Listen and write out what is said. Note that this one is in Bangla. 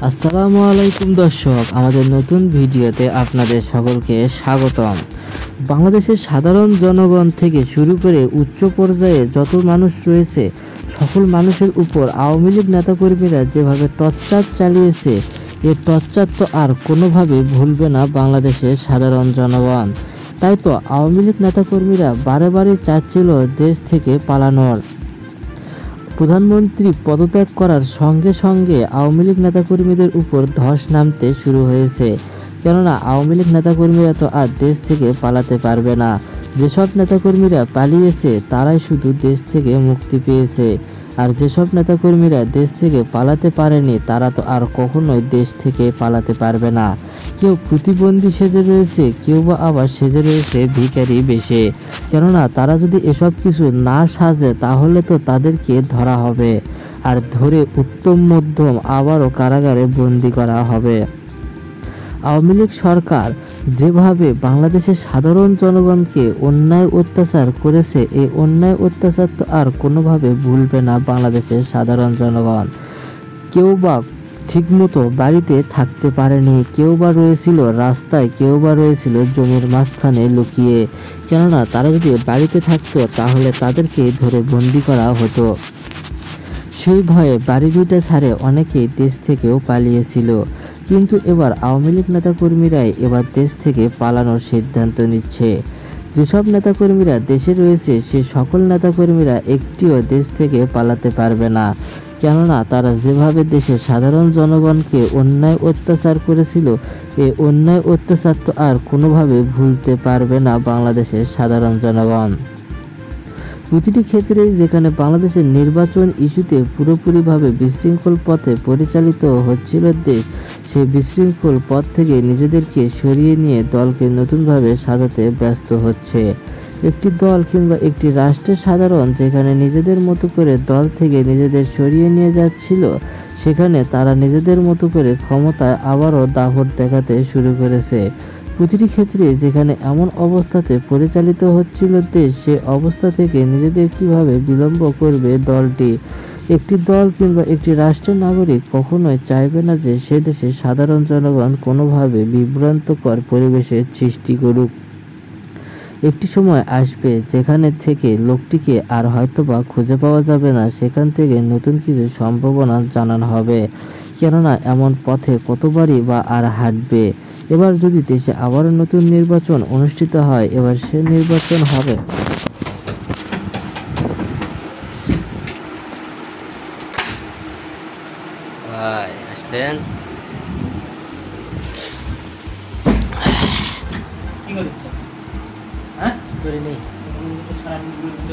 আসসালামু আলাইকুম দর্শক, আমাদের নতুন ভিডিওতে আপনাদের সকলকে স্বাগতম। বাংলাদেশের সাধারণ জনগণ থেকে শুরু করে উচ্চ পর্যায়ে যত মানুষ রয়েছে, সকল মানুষের উপর আওয়ামী লীগ নেতাকর্মীরা যেভাবে টর্চার চালিয়েছে, এই টর্চার তো আর কোনোভাবেই ভুলবে না বাংলাদেশের সাধারণ জনগণ। তাই তো আওয়ামী লীগ নেতাকর্মীরা বারে বারে চাচ্ছিল দেশ থেকে পালানোর। প্রধানমন্ত্রী পদত্যাগ করার সঙ্গে সঙ্গে আওয়ামী লীগ নেতাকর্মীদের উপর ধস নামতে শুরু হয়েছে। কেননা আওয়ামী লীগ নেতাকর্মীরা তো আর দেশ থেকে পালাতে পারবে না। যেসব নেতাকর্মীরা পালিয়েছে তারাই শুধু দেশ থেকে মুক্তি পেয়েছে, আর যেসব নেতাকর্মীরা দেশ থেকে পালাতে পারেনি তারা তো আর কখনোই দেশ থেকে পালাতে পারবে না। কেউ প্রতিবন্ধী সেজে রয়েছে, কেউ বা আবার সেজে রয়েছে ভিখারি বেশে। কেননা তারা যদি এসব কিছু না সাজে তাহলে তো তাদেরকে ধরা হবে, আর ধরে উত্তম মধ্যম আবারও কারাগারে বন্দি করা হবে। আওয়ামী লীগ সরকার যেভাবে বাংলাদেশের সাধারণ জনগণকে অন্যায় অত্যাচার করেছে, এই অন্যায় অত্যাচার তো আর কোনোভাবে ভুলবে না বাংলাদেশের সাধারণ জনগণ। কেউ বা ঠিকমতো বাড়িতে থাকতে পারেনি, কেউ বা রয়েছিল রাস্তায়, কেউ বা রয়েছিল জমির মাঝখানে লুকিয়ে। কেননা তারা যদি বাড়িতে থাকতো তাহলে তাদেরকে ধরে বন্দি করা হতো। সেই ভয়ে বাড়ি ভিটা ছাড়ে অনেকেই দেশ থেকেও পালিয়েছিল। কিন্তু এবার আওয়ামী লীগ নেতাকর্মীরাই এবার দেশ থেকে পালানোর সিদ্ধান্ত নিচ্ছে। যেসব নেতাকর্মীরা দেশে রয়েছে সে সকল নেতাকর্মীরা একটিও দেশ থেকে পালাতে পারবে না। কেননা তারা যেভাবে দেশের সাধারণ জনগণকে অন্যায় অত্যাচার করেছিল, এই অন্যায় অত্যাচার তো আর কোনোভাবে ভুলতে পারবে না বাংলাদেশের সাধারণ জনগণ। প্রতিটি ক্ষেত্রে যেখানে বাংলাদেশের নির্বাচন ইস্যুতে পুরোপুরিভাবে বিশৃঙ্খল পথে পরিচালিত হচ্ছিল দেশ, সেই বিশৃঙ্খল পথ থেকে নিজেদেরকে সরিয়ে নিয়ে দলকে নতুনভাবে সাজাতে ব্যস্ত হচ্ছে। একটি দল কিংবা একটি রাষ্ট্রের সাধারণ যেখানে নিজেদের মতো করে দল থেকে নিজেদের সরিয়ে নিয়ে যাচ্ছিল, সেখানে তারা নিজেদের মতো করে ক্ষমতায় আবারও দাপট দেখাতে শুরু করেছে। প্রতিটি ক্ষেত্রে যেখানে এমন অবস্থাতে পরিচালিত হচ্ছিল দেশ, সে অবস্থা থেকে নিজেদের কিভাবে বিলম্ব করবে দলটি। একটি দল কিংবা একটি রাষ্ট্রের নাগরিক কখনোই চাইবে না যে সে দেশের সাধারণ জনগণ কোনোভাবে বিভ্রান্তকর পরিবেশের সৃষ্টি করুক। একটি সময় আসবে যেখানে থেকে লোকটিকে আর হয়তোবা খুঁজে পাওয়া যাবে না, সেখান থেকে নতুন কিছু সম্ভাবনা জানানো হবে। কেননা এমন পথে কতবারই বা আর হাঁটবে। এবার যদি দেশে আবারও নতুন নির্বাচন অনুষ্ঠিত হয়, এবার সে নির্বাচন হবে ভাই আসলেন কি করেছে? হ্যাঁ করে নেই। সারাদিন